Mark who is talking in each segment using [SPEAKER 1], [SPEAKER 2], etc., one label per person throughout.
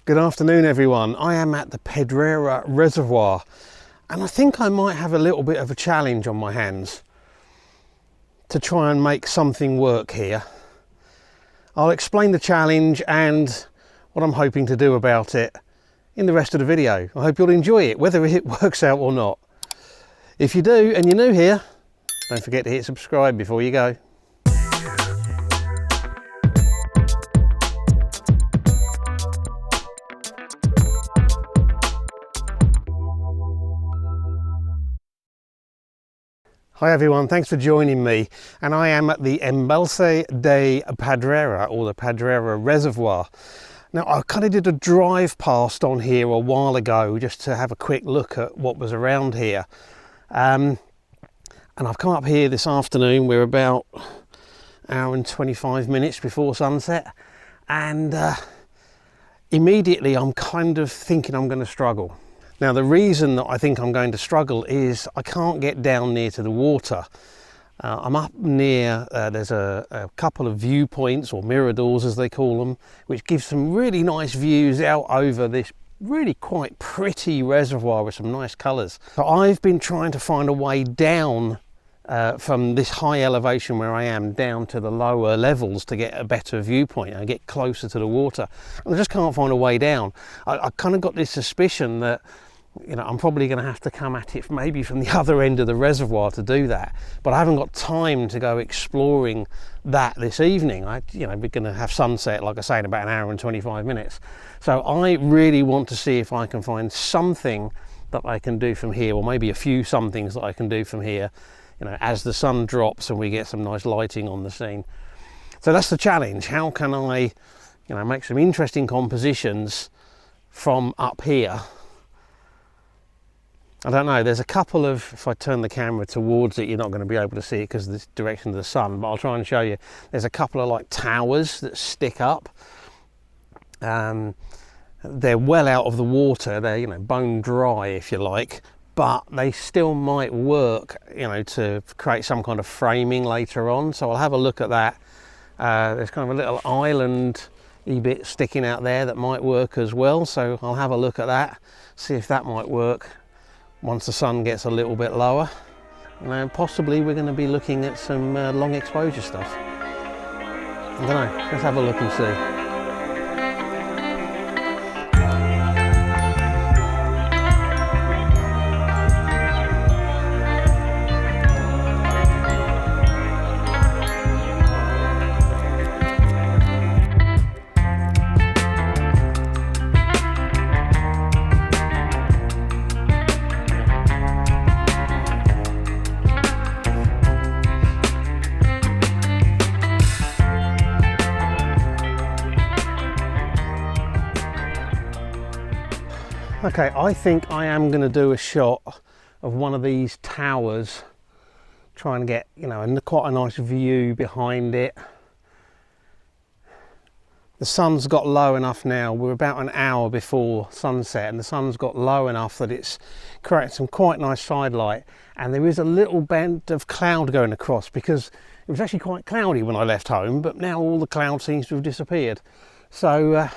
[SPEAKER 1] Good afternoon everyone. I am at the Pedrera Reservoir and I think I might have a little bit of a challenge on my hands to try and make something work here. I'll explain the challenge and what I'm hoping to do about it in the rest of the video. I hope you'll enjoy it, whether it works out or not. If you do and you're new here, don't forget to hit subscribe before you go. Hi everyone, thanks for joining me, and I am at the Embalse de Pedrera, or the Pedrera Reservoir. Now I kind of did a drive past on here a while ago just to have a quick look at what was around here, and I've come up here this afternoon. We're about an hour and 25 minutes before sunset, and immediately I'm kind of thinking I'm going to struggle. Now the reason that I think I'm going to struggle is I can't get down near to the water. I'm up near, there's a couple of viewpoints, or miradors as they call them, which give some really nice views out over this really quite pretty reservoir with some nice colours. So I've been trying to find a way down from this high elevation where I am down to the lower levels to get a better viewpoint and get closer to the water. And I just can't find a way down. I kind of got this suspicion that, you know, I'm probably going to have to come at it maybe from the other end of the reservoir to do that, but I haven't got time to go exploring that this evening. We're going to have sunset, like I say, in about an hour and 25 minutes. So I really want to see if I can find something that I can do from here, or maybe a few somethings that I can do from here, you know, as the sun drops and we get some nice lighting on the scene. So that's the challenge. How can I, you know, make some interesting compositions from up here? I don't know, there's a couple of, if I turn the camera towards it, you're not going to be able to see it because of the direction of the sun, but I'll try and show you. There's a couple of like towers that stick up. They're well out of the water, they're, you know, bone dry if you like, but they still might work, you know, to create some kind of framing later on. So I'll have a look at that. There's kind of a little island-y bit sticking out there that might work as well. So I'll have a look at that, see if that might work once the sun gets a little bit lower. And possibly we're going to be looking at some long exposure stuff. I don't know, let's have a look and see. Okay, I think I am going to do a shot of one of these towers, try and get, you know, quite a nice view behind it. The sun's got low enough now, we're about an hour before sunset, and the sun's got low enough that it's creating some quite nice side light, and there is a little band of cloud going across because it was actually quite cloudy when I left home, but now all the cloud seems to have disappeared. So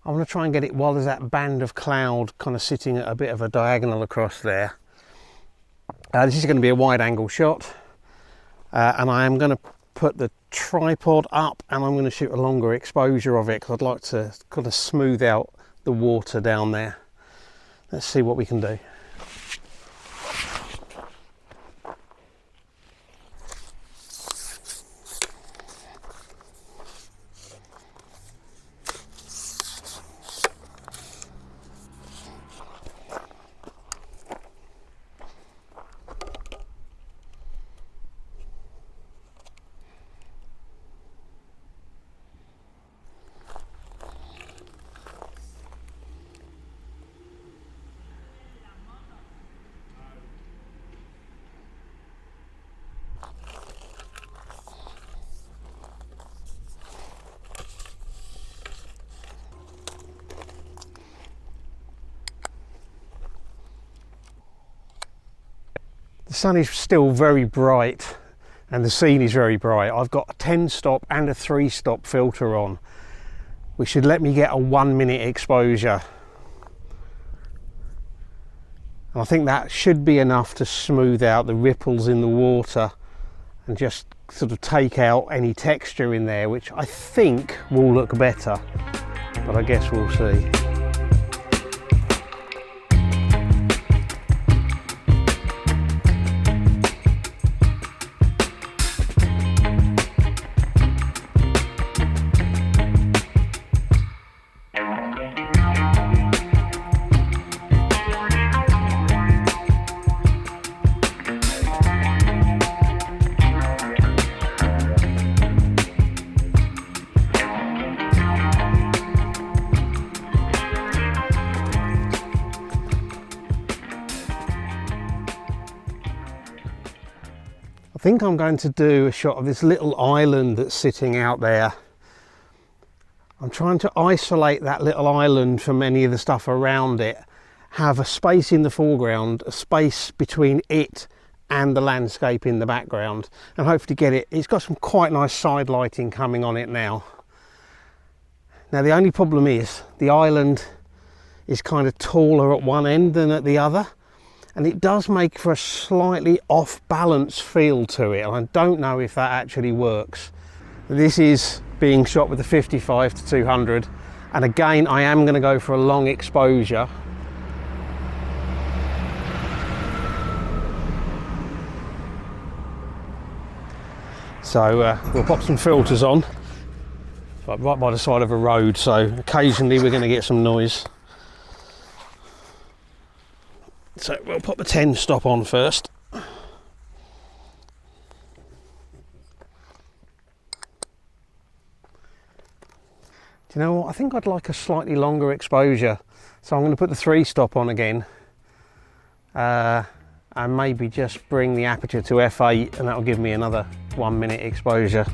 [SPEAKER 1] I want to try and get it while there's that band of cloud kind of sitting at a bit of a diagonal across there. This is going to be a wide angle shot, and I am going to put the tripod up and I'm going to shoot a longer exposure of it because I'd like to kind of smooth out the water down there. Let's see what we can do. The sun is still very bright and the scene is very bright. I've got a 10 stop and a 3 stop filter on, which should let me get a 1 minute exposure. And I think that should be enough to smooth out the ripples in the water and just sort of take out any texture in there, which I think will look better, but I guess we'll see. I think I'm going to do a shot of this little island that's sitting out there. I'm trying to isolate that little island from any of the stuff around it, have a space in the foreground, a space between it and the landscape in the background, and hopefully get it. It's got some quite nice side lighting coming on it now. Now the only problem is the island is kind of taller at one end than at the other, and it does make for a slightly off balance feel to it, and I don't know if that actually works. This is being shot with a 55 to 200, and again I am going to go for a long exposure. So we'll pop some filters on, but right by the side of a road, so occasionally we're going to get some noise. So we'll pop the 10 stop on first. Do you know what? I think I'd like a slightly longer exposure. So I'm going to put the 3 stop on again. And maybe just bring the aperture to f8, and that'll give me another 1 minute exposure.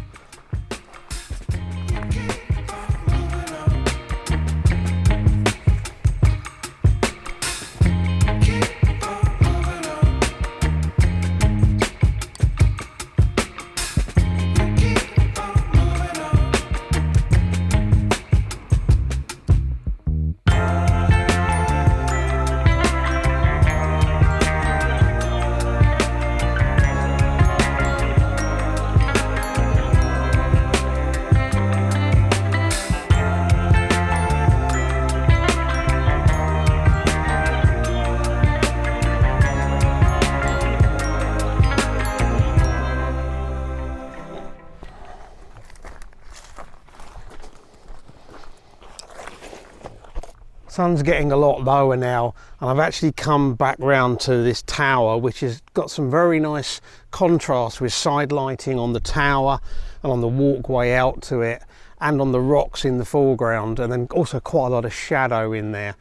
[SPEAKER 1] Sun's getting a lot lower now, and I've actually come back round to this tower, which has got some very nice contrast with side lighting on the tower and on the walkway out to it and on the rocks in the foreground, and then also quite a lot of shadow in there.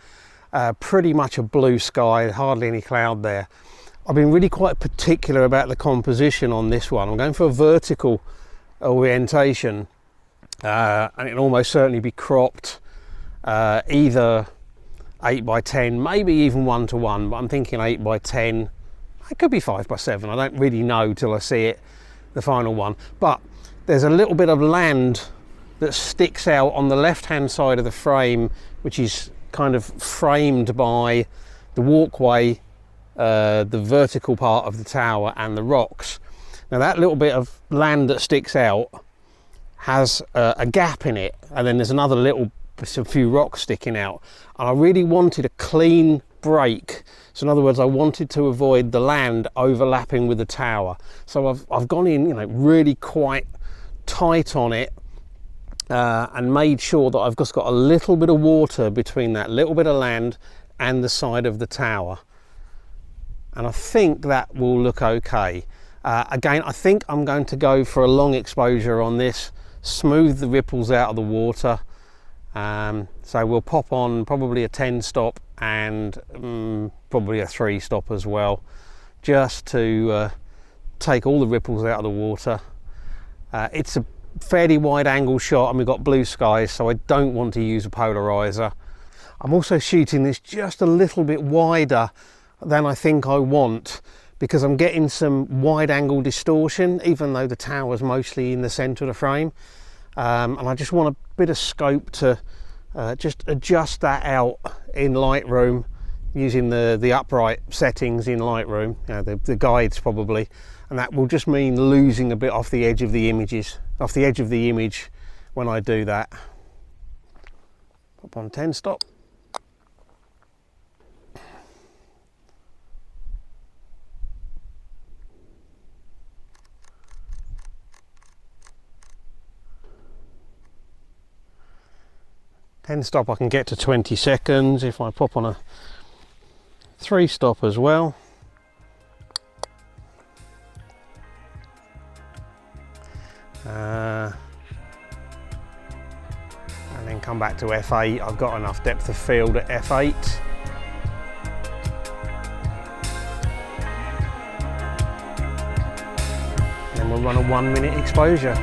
[SPEAKER 1] Pretty much a blue sky, hardly any cloud there. I've been really quite particular about the composition on this one. I'm going for a vertical orientation, and it'll almost certainly be cropped, either 8x10, maybe even 1:1, but I'm thinking 8x10. It could be 5x7. I don't really know till I see it, the final one. But there's a little bit of land that sticks out on the left-hand side of the frame, which is kind of framed by the walkway, the vertical part of the tower and the rocks. Now that little bit of land that sticks out has a gap in it, and then there's another little, a few rocks sticking out, and I really wanted a clean break. So in other words, I wanted to avoid the land overlapping with the tower. So I've gone in, you know, really quite tight on it, and made sure that I've just got a little bit of water between that little bit of land and the side of the tower. And I think that will look okay. Again, I think I'm going to go for a long exposure on this, smooth the ripples out of the water. So we'll pop on probably a 10 stop and probably a 3 stop as well, just to take all the ripples out of the water. It's a fairly wide angle shot, and we've got blue skies, so I don't want to use a polarizer. I'm also shooting this just a little bit wider than I think I want, because I'm getting some wide angle distortion, even though the tower's mostly in the center of the frame. And I just want to bit of scope to just adjust that out in Lightroom using the upright settings in Lightroom, you know, the guides probably, and that will just mean losing a bit off the edge of the image when I do that. Pop on 10 stop. Stop, I can get to 20 seconds if I pop on a 3 stop as well. And then come back to f8. I've got enough depth of field at f8. Then we'll run a 1 minute exposure.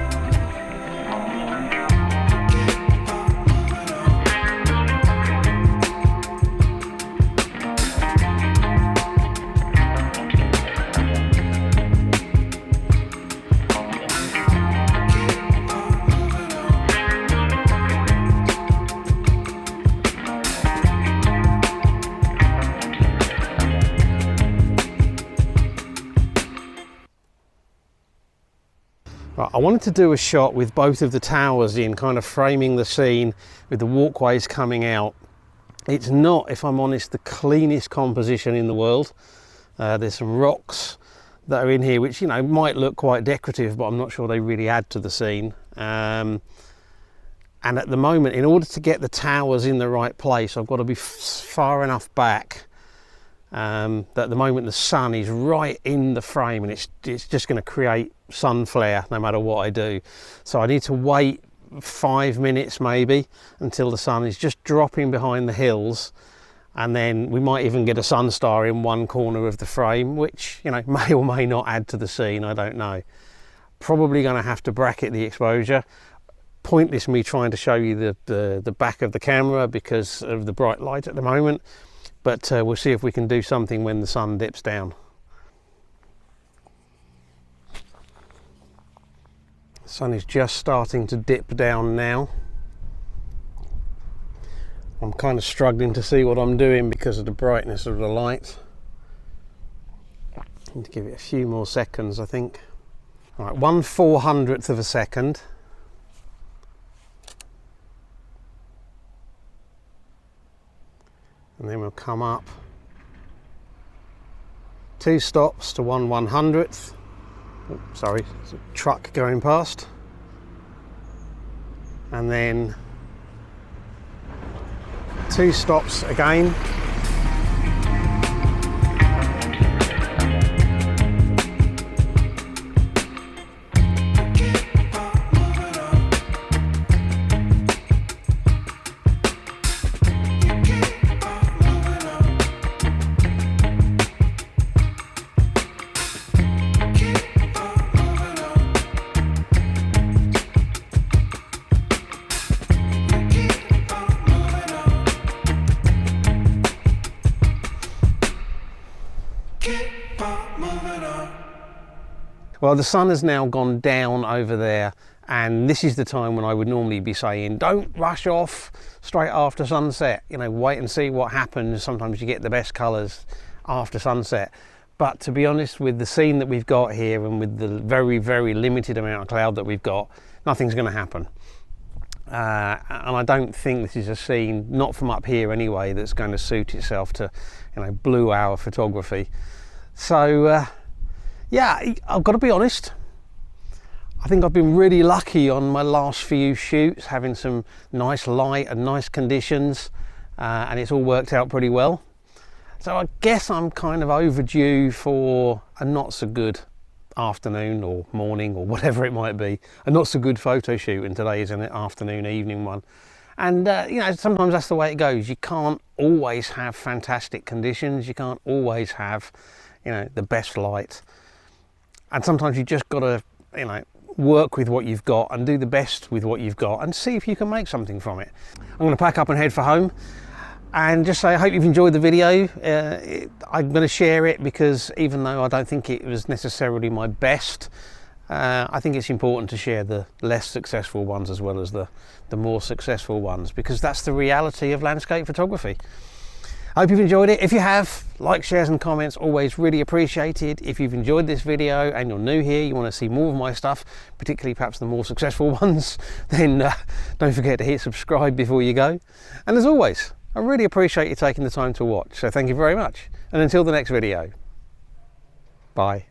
[SPEAKER 1] I wanted to do a shot with both of the towers in, kind of framing the scene with the walkways coming out. It's not, if I'm honest, the cleanest composition in the world. There's some rocks that are in here which, you know, might look quite decorative, but I'm not sure they really add to the scene. And at the moment, in order to get the towers in the right place, I've got to be far enough back that at the moment the sun is right in the frame, and it's just going to create sun flare no matter what I do. So I need to wait 5 minutes maybe until the sun is just dropping behind the hills, and then we might even get a sun star in one corner of the frame, which, you know, may or may not add to the scene, I don't know. Probably going to have to bracket the exposure. Pointless me trying to show you the back of the camera because of the bright light at the moment, but we'll see if we can do something when the sun dips down. The sun is just starting to dip down now. I'm kind of struggling to see what I'm doing because of the brightness of the light. Need to give it a few more seconds, I think. All right, 1/400th of a second. And then we'll come up 2 stops to 1/100th. Oh, sorry, there's a truck going past. And then 2 stops again. Well, the sun has now gone down over there, and this is the time when I would normally be saying, don't rush off straight after sunset, you know, wait and see what happens. Sometimes you get the best colours after sunset. But to be honest, with the scene that we've got here and with the very, very limited amount of cloud that we've got, nothing's going to happen. And I don't think this is a scene, not from up here anyway, that's going to suit itself to, you know, blue hour photography. So, yeah, I've got to be honest, I think I've been really lucky on my last few shoots, having some nice light and nice conditions, and it's all worked out pretty well. So I guess I'm kind of overdue for a not so good afternoon or morning or whatever it might be, a not so good photo shoot, and today is an afternoon, evening one. And you know, sometimes that's the way it goes. You can't always have fantastic conditions, you can't always have, you know, the best light. And sometimes you just got to, you know, work with what you've got and do the best with what you've got and see if you can make something from it. I'm going to pack up and head for home and just say I hope you've enjoyed the video. I'm going to share it because even though I don't think it was necessarily my best, I think it's important to share the less successful ones as well as the more successful ones, because that's the reality of landscape photography. I hope you've enjoyed it. If you have, likes, shares and comments, always really appreciated. If you've enjoyed this video and you're new here, you want to see more of my stuff, particularly perhaps the more successful ones, then don't forget to hit subscribe before you go. And as always, I really appreciate you taking the time to watch. So thank you very much. And until the next video, bye.